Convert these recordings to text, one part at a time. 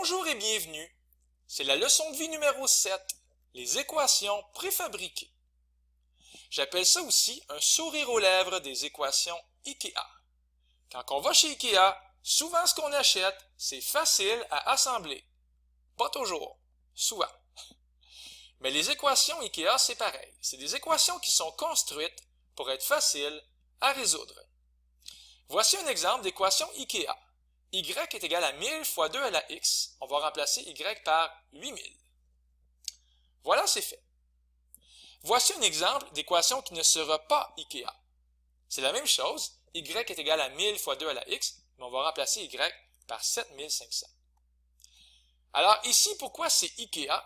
Bonjour et bienvenue. C'est la leçon de vie numéro 7, les équations préfabriquées. J'appelle ça aussi un sourire aux lèvres des équations IKEA. Quand on va chez IKEA, souvent ce qu'on achète, c'est facile à assembler. Pas toujours, souvent. Mais les équations IKEA, c'est pareil. C'est des équations qui sont construites pour être faciles à résoudre. Voici un exemple d'équation IKEA. Y est égal à 1000 fois 2 à la x. On va remplacer y par 8000. Voilà, c'est fait. Voici un exemple d'équation qui ne sera pas IKEA. C'est la même chose. Y est égal à 1000 fois 2 à la x, mais on va remplacer y par 7500. Alors ici, pourquoi c'est IKEA?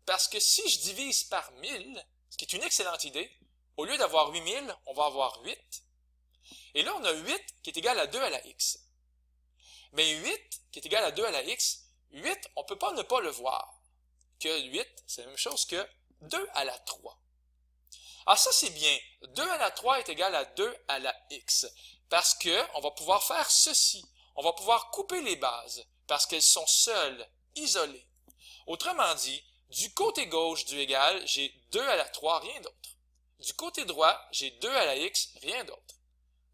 Parce que si je divise par 1000, ce qui est une excellente idée, au lieu d'avoir 8000, on va avoir 8. Et là, on a 8 qui est égal à 2 à la x. Mais 8 qui est égal à 2 à la x, 8, on ne peut pas ne pas le voir. Que 8, c'est la même chose que 2 à la 3. Ah, ça c'est bien. 2 à la 3 est égal à 2 à la x. Parce qu'on va pouvoir faire ceci. On va pouvoir couper les bases parce qu'elles sont seules, isolées. Autrement dit, du côté gauche du égal, j'ai 2 à la 3, rien d'autre. Du côté droit, j'ai 2 à la x, rien d'autre.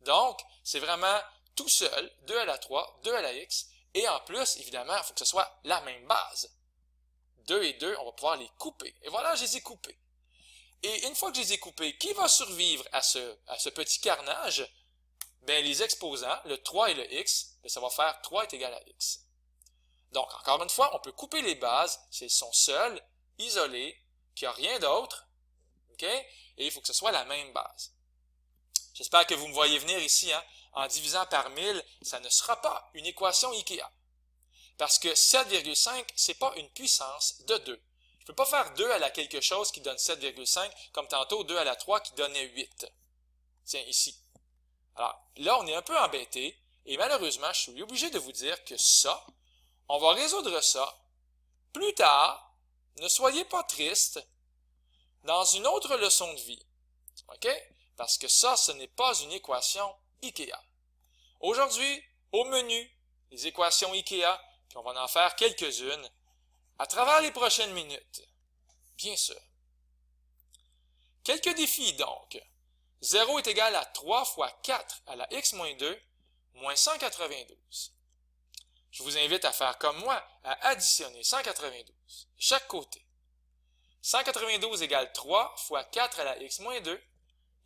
Donc, c'est vraiment tout seul, 2 à la 3, 2 à la x, et en plus, évidemment, il faut que ce soit la même base. 2 et 2, on va pouvoir les couper. Et voilà, je les ai coupés. Et une fois que je les ai coupés, qui va survivre à ce petit carnage? Bien, les exposants, le 3 et le x, bien, ça va faire 3 est égal à x. Donc, encore une fois, on peut couper les bases si elles sont seules, isolées, qu'il n'y a rien d'autre, ok? Et il faut que ce soit la même base. J'espère que vous me voyez venir ici, hein? En divisant par 1000, ça ne sera pas une équation IKEA. Parce que 7,5, c'est pas une puissance de 2. Je ne peux pas faire 2 à la quelque chose qui donne 7,5, comme tantôt 2 à la 3 qui donnait 8. Tiens, ici. Alors, là, on est un peu embêté, et malheureusement, je suis obligé de vous dire que ça, on va résoudre ça plus tard. Ne soyez pas tristes, dans une autre leçon de vie. OK? Parce que ça, ce n'est pas une équation IKEA. Aujourd'hui, au menu, les équations IKEA, puis on va en faire quelques-unes à travers les prochaines minutes. Bien sûr. Quelques défis donc. 0 est égal à 3 fois 4 à la x moins 2, moins 192. Je vous invite à faire comme moi, à additionner 192 de chaque côté. 192 égale 3 fois 4 à la x moins 2.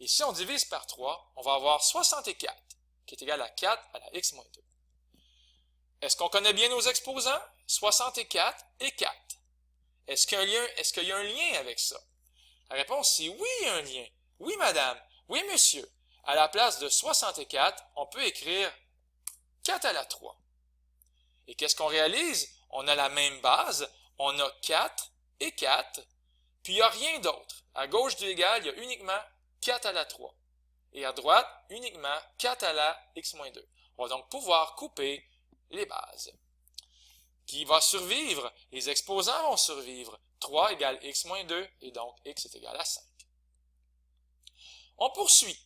Et si on divise par 3, on va avoir 64, qui est égal à 4 à la x moins 2. Est-ce qu'on connaît bien nos exposants? 64 et 4. Est-ce qu'il y a un lien avec ça? La réponse c'est oui, il y a un lien. Oui, madame. Oui, monsieur. À la place de 64, on peut écrire 4 à la 3. Et qu'est-ce qu'on réalise? On a la même base. On a 4 et 4. Puis il n'y a rien d'autre. À gauche du égal, il y a uniquement 4 à la 3. Et à droite, uniquement 4 à la x moins 2. On va donc pouvoir couper les bases. Qui va survivre? Les exposants vont survivre. 3 égale x moins 2 et donc x est égal à 5. On poursuit.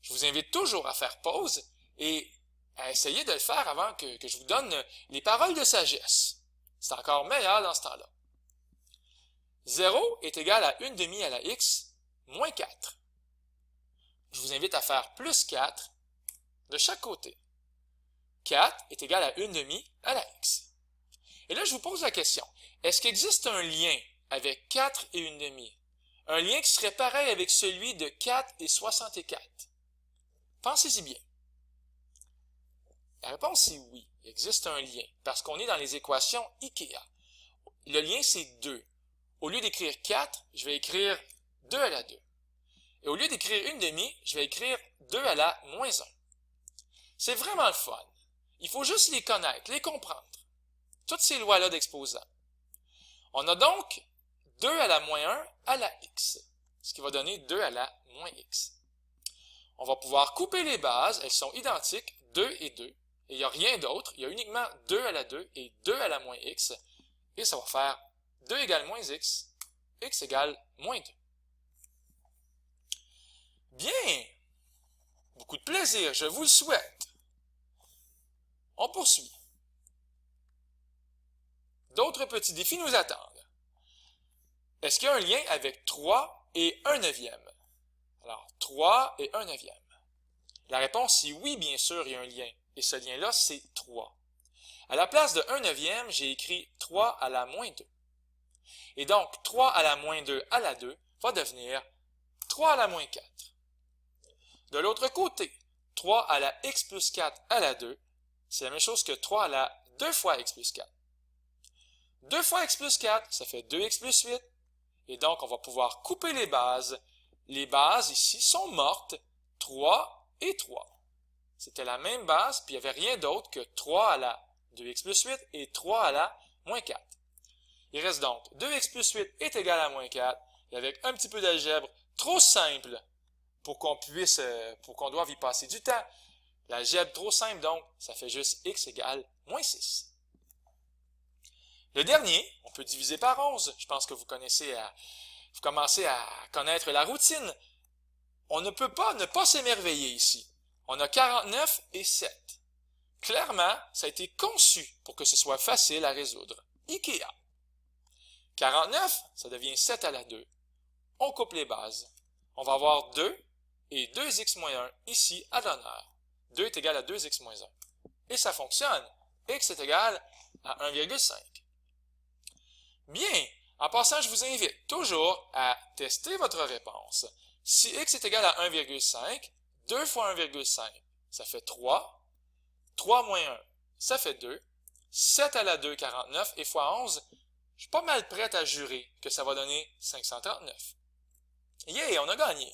Je vous invite toujours à faire pause et à essayer de le faire avant que je vous donne les paroles de sagesse. C'est encore meilleur dans ce temps-là. 0 est égal à 1 demi à la x moins 4. Je vous invite à faire plus 4 de chaque côté. 4 est égal à 1 demi à la x. Et là, je vous pose la question. Est-ce qu'il existe un lien avec 4 et 1 demi? Un lien qui serait pareil avec celui de 4 et 64? Pensez-y bien. La réponse est oui. Il existe un lien parce qu'on est dans les équations IKEA. Le lien, c'est 2. Au lieu d'écrire 4, je vais écrire 2 à la 2. Et au lieu d'écrire 1 demi, je vais écrire 2 à la moins 1. C'est vraiment le fun. Il faut juste les connaître, les comprendre. Toutes ces lois-là d'exposants. On a donc 2 à la moins 1 à la x, ce qui va donner 2 à la moins x. On va pouvoir couper les bases, elles sont identiques, 2 et 2, et il n'y a rien d'autre, il y a uniquement 2 à la 2 et 2 à la moins x, et ça va faire 2 égale moins x, x égale moins 2. Bien! Beaucoup de plaisir, je vous le souhaite. On poursuit. D'autres petits défis nous attendent. Est-ce qu'il y a un lien avec 3 et 1 neuvième? Alors, 3 et 1 neuvième. La réponse est oui, bien sûr, il y a un lien. Et ce lien-là, c'est 3. À la place de 1 neuvième, j'ai écrit 3 à la moins 2. Et donc, 3 à la moins 2 à la 2 va devenir 3 à la moins 4. De l'autre côté, 3 à la x plus 4 à la 2, c'est la même chose que 3 à la 2 fois x plus 4. 2 fois x plus 4, ça fait 2x plus 8. Et donc, on va pouvoir couper les bases. Les bases ici sont mortes, 3 et 3. C'était la même base, puis il n'y avait rien d'autre que 3 à la 2x plus 8 et 3 à la moins 4. Il reste donc 2x plus 8 est égal à moins 4, et avec un petit peu d'algèbre trop simple pour qu'on doive y passer du temps. L'algèbre trop simple, donc, ça fait juste x égale moins 6. Le dernier, on peut diviser par 11. Je pense que vous commencez à connaître la routine. On ne peut pas ne pas s'émerveiller ici. On a 49 et 7. Clairement, ça a été conçu pour que ce soit facile à résoudre. IKEA. 49, ça devient 7 à la 2. On coupe les bases. On va avoir 2 et 2x moins 1 ici à l'honneur. 2 est égal à 2x moins 1. Et ça fonctionne. X est égal à 1,5. Bien, en passant, je vous invite toujours à tester votre réponse. Si x est égal à 1,5, 2 fois 1,5, ça fait 3. 3 moins 1, ça fait 2. 7 à la 2, 49, et fois 11, je suis pas mal prêt à jurer que ça va donner 539. Yeah, on a gagné!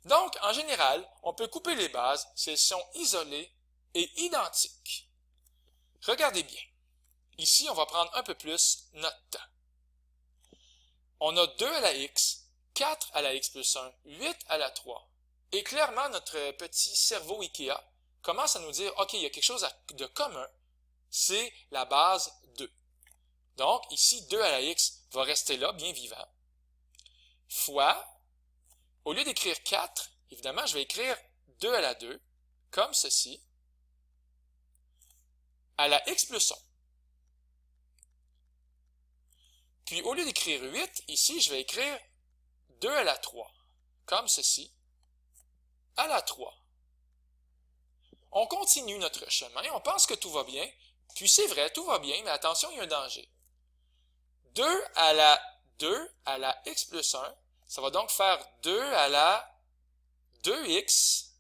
Donc, en général, on peut couper les bases si elles sont isolées et identiques. Regardez bien. Ici, on va prendre un peu plus notre temps. On a 2 à la x, 4 à la x plus 1, 8 à la 3. Et clairement, notre petit cerveau IKEA commence à nous dire, OK, il y a quelque chose de commun, c'est la base 2. Donc, ici, 2 à la x va rester là, bien vivant. Fois, au lieu d'écrire 4, évidemment, je vais écrire 2 à la 2, comme ceci, à la x plus 1. Puis, au lieu d'écrire 8, ici, je vais écrire 2 à la 3, comme ceci, à la 3. On continue notre chemin, on pense que tout va bien, puis c'est vrai, tout va bien, mais attention, il y a un danger. 2 à la x plus 1, ça va donc faire 2 à la 2x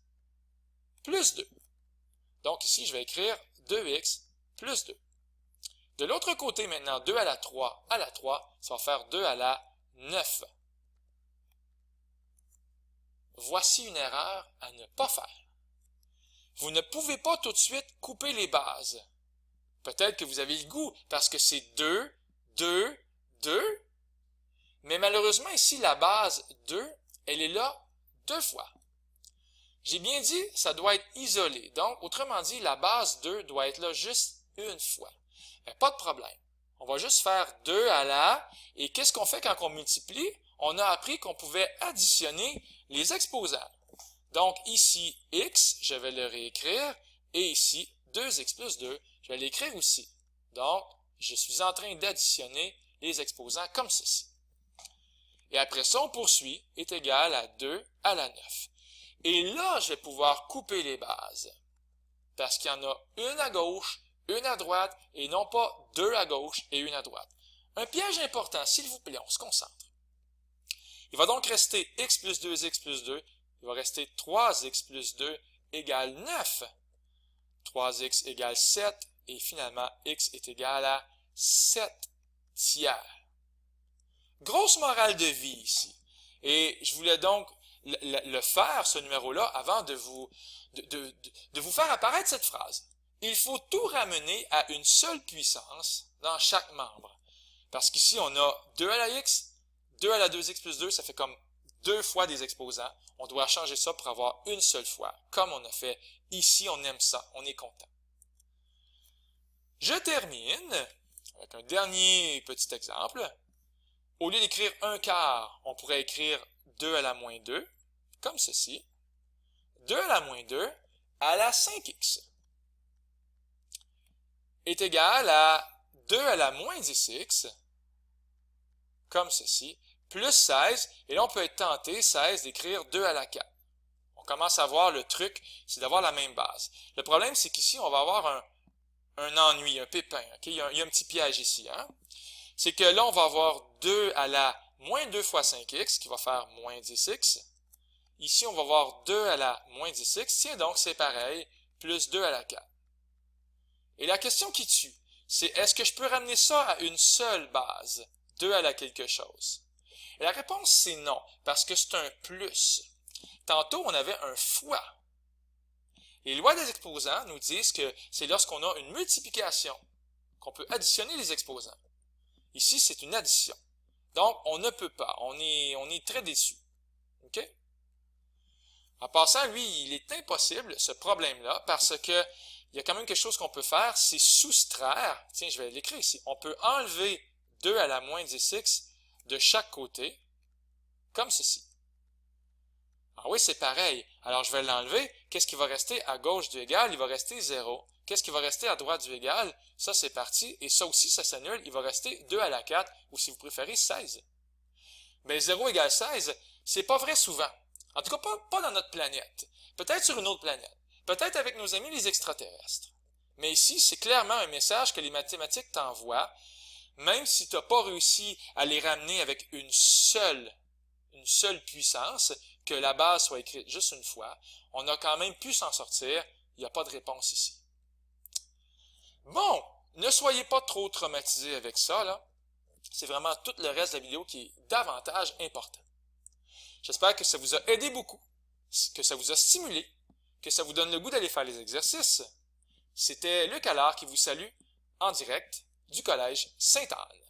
plus 2. Donc ici, je vais écrire 2x plus 2. De l'autre côté maintenant, 2 à la 3, ça va faire 2 à la 9. Voici une erreur à ne pas faire. Vous ne pouvez pas tout de suite couper les bases. Peut-être que vous avez le goût parce que c'est 2, 2, 2. Mais malheureusement ici, la base 2, elle est là 2 fois. J'ai bien dit, ça doit être isolé. Donc, autrement dit, la base 2 doit être là juste une fois. Mais pas de problème. On va juste faire 2 à la... Et qu'est-ce qu'on fait quand on multiplie? On a appris qu'on pouvait additionner les exposants. Donc, ici, x, je vais le réécrire. Et ici, 2x plus 2, je vais l'écrire aussi. Donc, je suis en train d'additionner les exposants comme ceci. Et après ça, on poursuit, est égal à 2 à la 9. Et là, je vais pouvoir couper les bases. Parce qu'il y en a une à gauche, une à droite, et non pas 2 à gauche et une à droite. Un piège important, s'il vous plaît, on se concentre. Il va donc rester x plus 2x plus 2. Il va rester 3x plus 2 égale 9. 3x égale 7. Et finalement, x est égal à 7 tiers. Grosse morale de vie ici. Et je voulais donc le faire, ce numéro-là, avant de vous faire apparaître cette phrase. Il faut tout ramener à une seule puissance dans chaque membre. Parce qu'ici, on a 2 à la x, 2 à la 2x plus 2, ça fait comme 2 fois des exposants. On doit changer ça pour avoir une seule fois, comme on a fait ici. On aime ça, on est content. Je termine avec un dernier petit exemple. Au lieu d'écrire 1 quart, on pourrait écrire 2 à la moins 2, comme ceci. 2 à la moins 2 à la 5x est égal à 2 à la moins 10x, comme ceci, plus 16, et là on peut être tenté, 16, d'écrire 2 à la 4. On commence à voir le truc, c'est d'avoir la même base. Le problème, c'est qu'ici, on va avoir un ennui, un pépin. Okay? Il y a un petit piège ici. Hein? C'est que là, on va avoir 2 à la moins 2 fois 5x, qui va faire moins 10x. Ici, on va avoir 2 à la moins 10x. Tiens donc, c'est pareil, plus 2 à la 4. Et la question qui tue, c'est est-ce que je peux ramener ça à une seule base, 2 à la quelque chose? Et la réponse, c'est non, parce que c'est un plus. Tantôt, on avait un fois. Les lois des exposants nous disent que c'est lorsqu'on a une multiplication qu'on peut additionner les exposants. Ici, c'est une addition. Donc, on ne peut pas. On est très déçu. OK? En passant, lui, il est impossible, ce problème-là, parce que il y a quand même quelque chose qu'on peut faire, c'est soustraire. Tiens, je vais l'écrire ici. On peut enlever 2 à la moins 10x de chaque côté, comme ceci. Ah oui, c'est pareil. Alors, je vais l'enlever. Qu'est-ce qui va rester à gauche du égal? Il va rester 0. Qu'est-ce qui va rester à droite du égal? Ça, c'est parti. Et ça aussi, ça s'annule. Il va rester 2 à la 4, ou si vous préférez, 16. Mais 0 égale 16, c'est pas vrai souvent. En tout cas, pas dans notre planète. Peut-être sur une autre planète. Peut-être avec nos amis les extraterrestres. Mais ici, c'est clairement un message que les mathématiques t'envoient, même si tu n'as pas réussi à les ramener avec une seule puissance, que la base soit écrite juste une fois, on a quand même pu s'en sortir, il n'y a pas de réponse ici. Bon, ne soyez pas trop traumatisés avec ça, là. C'est vraiment tout le reste de la vidéo qui est davantage important. J'espère que ça vous a aidé beaucoup, que ça vous a stimulé, que ça vous donne le goût d'aller faire les exercices. C'était Luc Allard qui vous salue en direct du Collège Sainte-Anne.